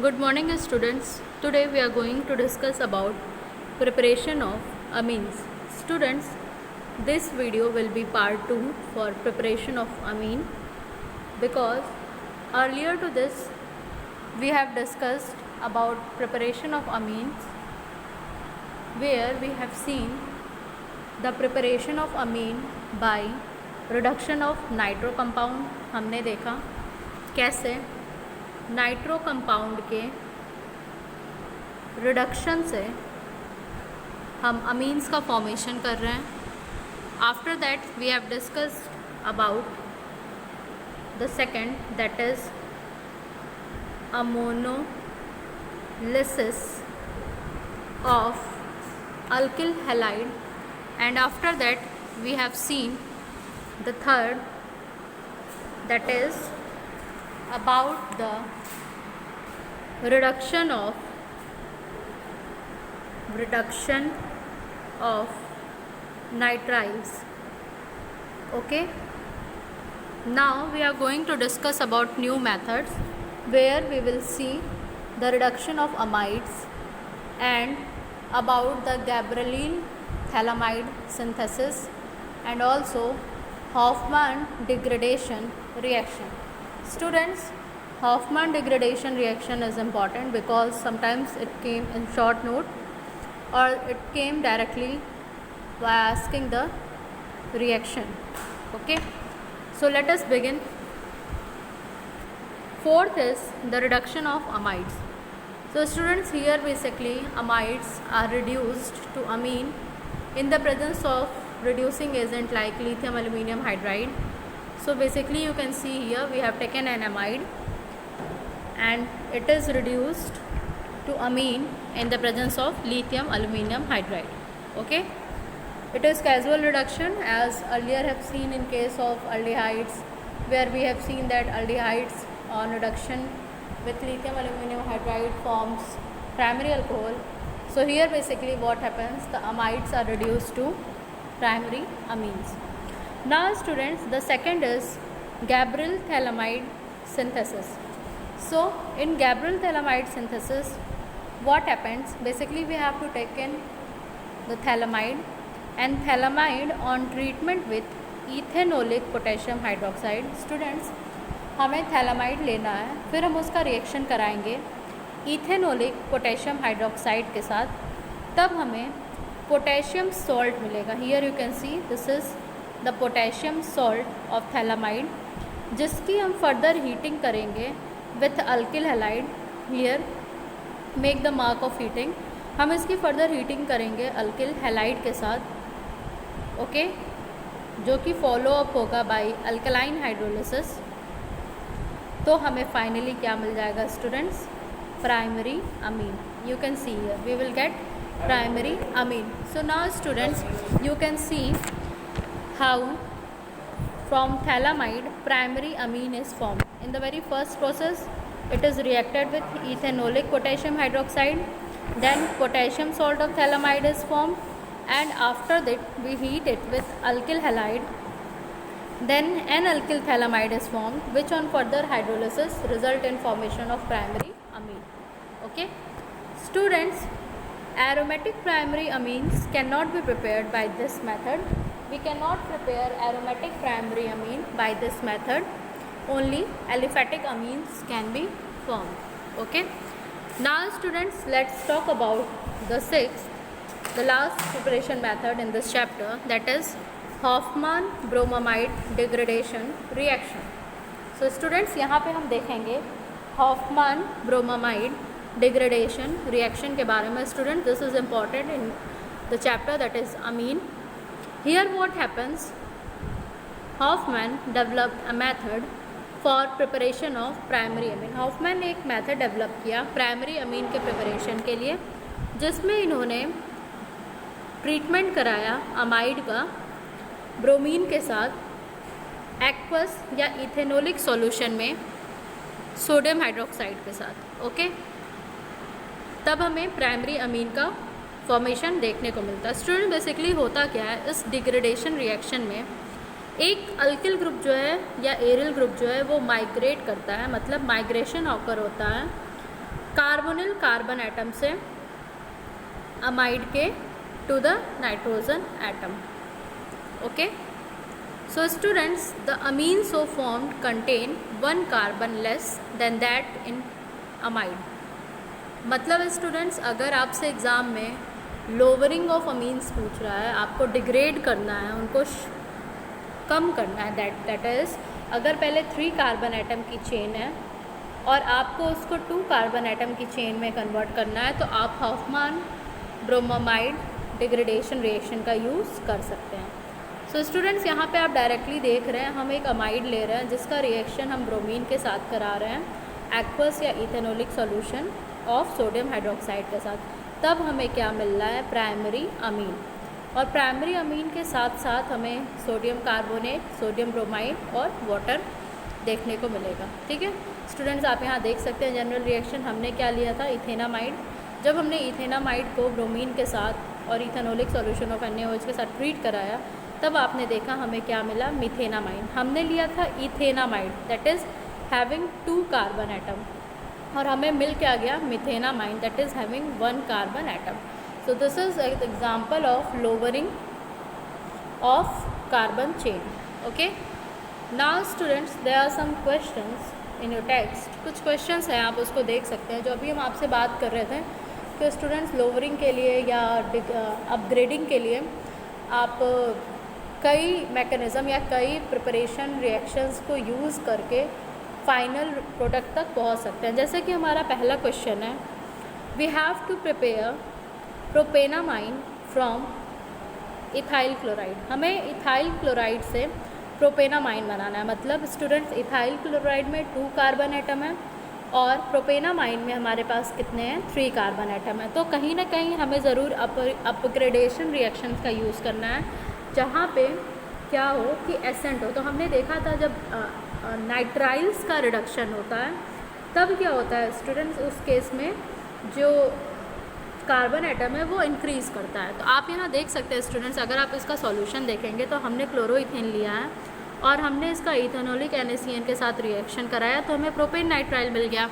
Good morning students. Today we are going to discuss about preparation of amines. Students, this video will be part 2 for preparation of amine because earlier to this we have discussed about preparation of amines where we have seen the preparation of amine by reduction of nitro compound. हमने देखा कैसे nitro compound के reduction से हम amines का formation कर रहे हैं. After that we have discussed about the second, that is ammonolysis of alkyl halide, and after that we have seen the third, that is about the reduction of nitriles. Okay, now we are going to discuss about new methods where we will see the reduction of amides and about the Gabriel thalamide synthesis and also Hofmann degradation reaction. Students, Hofmann degradation reaction is important because sometimes it came in short note or it came directly by asking the reaction. Okay, so let us begin. Fourth is the reduction of amides. So students, here basically amides are reduced to amine in the presence of reducing agent like lithium aluminum hydride. So basically you can see here we have taken an amide and it is reduced to amine in the presence of lithium aluminum hydride. Okay, it is casual reduction as earlier have seen in case of aldehydes, where we have seen that aldehydes on reduction with lithium aluminum hydride forms primary alcohol. So here basically what happens, the amides are reduced to primary amines. Now students, the second is Gabriel thalamide synthesis. So in Gabriel thalamide synthesis, what happens, basically we have to take in the thalamide and thalamide on treatment with ethanolic potassium hydroxide. Students, हमें thalamide लेना है, फिर हम उसका reaction कराएंगे इथेनोलिक potassium hydroxide के साथ, तब हमें पोटेशियम सॉल्ट मिलेगा. Here you can see this is the potassium salt of phthalimide, जिसकी हम फर्दर हीटिंग करेंगे with alkyl halide. Here make the mark of heating. हम इसकी फर्दर हीटिंग करेंगे अल्किल हैलाइड के साथ. ओके, जो कि फॉलो अप होगा बाय अल्कलाइन हाइड्रोलिसिस. तो हमें फाइनली क्या मिल जाएगा students, primary amine. You can see here we will get primary amine. So now students, you can see how from thalamide primary amine is formed. In the very first process, it is reacted with ethanolic potassium hydroxide, then potassium salt of thalamide is formed, and after that we heat it with alkyl halide, then an alkyl thalamide is formed, which on further hydrolysis result in formation of primary amine. Okay students, aromatic primary amines cannot be prepared by this method. We cannot prepare aromatic primary amine by this method. Only aliphatic amines can be formed. Okay, now students, let's talk about the sixth, the last preparation method in this chapter, that is Hofmann bromamide degradation reaction. So students, यहाँ पे हम देखेंगे Hofmann bromamide degradation reaction के बारे में. Student, this is important in the chapter that is amine. Here what happens, Hofmann developed a method for preparation of primary amine. Hofmann ने एक method develop किया primary amine के preparation के लिए, जिसमें इन्होंने ट्रीटमेंट कराया अमाइड का ब्रोमीन के साथ एक्वस या इथेनोलिक सॉल्यूशन में सोडियम हाइड्रोक्साइड के साथ. ओके, तब हमें प्राइमरी अमीन का फॉर्मेशन देखने को मिलता है. स्टूडेंट, बेसिकली होता क्या है इस डिग्रेडेशन रिएक्शन में, एक अल्किल ग्रुप जो है या एरिल ग्रुप जो है वो माइग्रेट करता है, मतलब माइग्रेशन ऑकर होता है कार्बोनिल कार्बन एटम से अमाइड के to the nitrogen atom. Okay, so students, the amine so formed contain one carbon less than that in amide. मतलब स्टूडेंट्स, अगर आपसे एग्ज़ाम में लोअरिंग ऑफ अमीन्स पूछ रहा है, आपको डिग्रेड करना है, उनको कम करना है, दैट इज़ अगर पहले 3 कार्बन एटम की चेन है और आपको उसको 2 कार्बन एटम की चेन में कन्वर्ट करना है, तो आप हॉफमान ब्रोमामाइड डिग्रेडेशन रिएक्शन का यूज़ कर सकते हैं. सो स्टूडेंट्स, यहाँ पे आप डायरेक्टली देख रहे हैं, हम एक अमाइड ले रहे हैं जिसका रिएक्शन हम ब्रोमीन के साथ करा रहे हैं एक्वस या इथेनोलिक सॉल्यूशन ऑफ सोडियम हाइड्रोक्साइड के साथ. तब हमें क्या मिल रहा है? Primary amine. और प्राइमरी अमीन के साथ साथ हमें सोडियम कार्बोनेट, सोडियम ब्रोमाइड और वाटर देखने को मिलेगा. ठीक है स्टूडेंट्स, आप यहाँ देख सकते हैं जनरल रिएक्शन हमने क्या लिया था? इथेनामाइड. जब हमने इथेनामाइड को ब्रोमीन के साथ और इथेनोलिक सॉल्यूशन ऑफ NaOH के साथ ट्रीट कराया, तब आपने देखा हमें क्या मिला? मिथेनामाइड. हमने लिया था ethanamide, that is having 2 carbon atom, और हमें मिल क्या गया? Methanamide, that is having 1 carbon atom. So this is an example of lowering of carbon chain. Okay, now students, there are some questions in your text. कुछ questions हैं, आप उसको देख सकते हैं. जो अभी हम आपसे बात कर रहे थे कि स्टूडेंट्स लोअरिंग के लिए या अपग्रेडिंग के लिए आप कई मैकेनिज़्म या कई प्रिपरेशन रिएक्शंस को यूज़ करके फाइनल प्रोडक्ट तक पहुंच सकते हैं. जैसे कि हमारा पहला क्वेश्चन है, we have to prepare propanamine from ethyl chloride. हमें इथाइल क्लोराइड से प्रोपेनामाइन बनाना है. मतलब स्टूडेंट्स, इथाइल क्लोराइड में 2 कार्बन एटम है और प्रोपेनामाइन में हमारे पास कितने हैं? 3 कार्बन एटम है. तो कहीं ना कहीं हमें ज़रूर अपग्रेडेशन रिएक्शंस का यूज़ करना है, जहाँ पे क्या हो कि एसेंट हो. तो हमने देखा था जब नाइट्राइल्स का रिडक्शन होता है, तब क्या होता है स्टूडेंट्स? उस केस में जो कार्बन एटम है वो इंक्रीज़ करता है. तो आप यहाँ देख सकते हैं स्टूडेंट्स, अगर आप इसका सॉल्यूशन देखेंगे तो हमने क्लोरोइथेन लिया है और हमने इसका इथेनोलिक NaCN के साथ रिएक्शन कराया, तो हमें प्रोपेन नाइट्राइल मिल गया.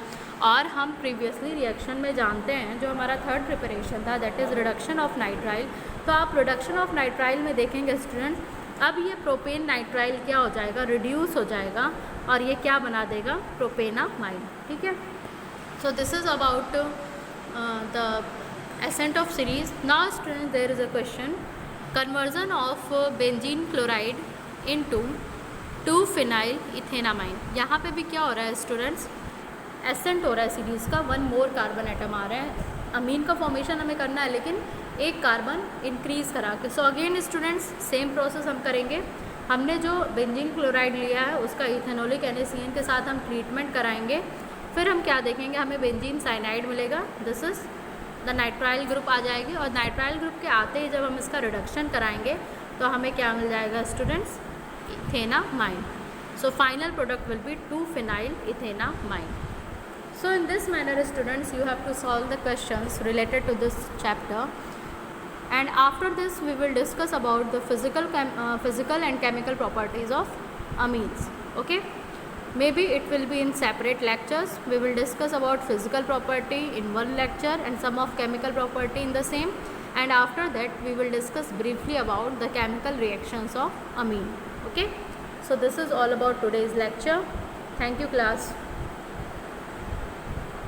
और हम प्रीवियसली रिएक्शन में जानते हैं, जो हमारा थर्ड प्रिपरेशन था, that is reduction of nitrile. तो आप रिडक्शन ऑफ नाइट्राइल में देखेंगे स्टूडेंट्स, अब ये प्रोपेन नाइट्राइल क्या हो जाएगा? रिड्यूस हो जाएगा और ये क्या बना देगा? प्रोपेनामाइड. ठीक है, so this is about the ascent of series. Now students, there is a question, conversion of benzene chloride into two phenyl ethanamine. यहाँ पे भी क्या हो रहा है स्टूडेंट्स? एसेंट हो रहा है सीरीज़ का, 1 मोर कार्बन एटम आ रहे हैं. अमीन का फॉर्मेशन हमें करना है, लेकिन एक कार्बन इंक्रीज़ करा के. So again students, same process हम करेंगे. हमने जो बेंजीन क्लोराइड लिया है उसका इथेनोलिक NaCN के साथ हम ट्रीटमेंट कराएंगे. फिर हम क्या देखेंगे? हमें बेंजीन साइनाइड मिलेगा, this is the nitrile group आ जाएगी. और नाइट्राइल ग्रुप के आते ही जब हम इसका रिडक्शन कराएंगे तो हमें क्या मिल जाएगा students? Ethanamine. So final product will be two phenyl ethanamine. So in this manner students, you have to solve the questions related to this chapter, and after this we will discuss about the physical and chemical properties of amines. Okay, maybe it will be in separate lectures. We will discuss about physical property in one lecture and some of chemical property in the same, and after that we will discuss briefly about the chemical reactions of amine. Okay, so this is all about today's lecture. Thank you class.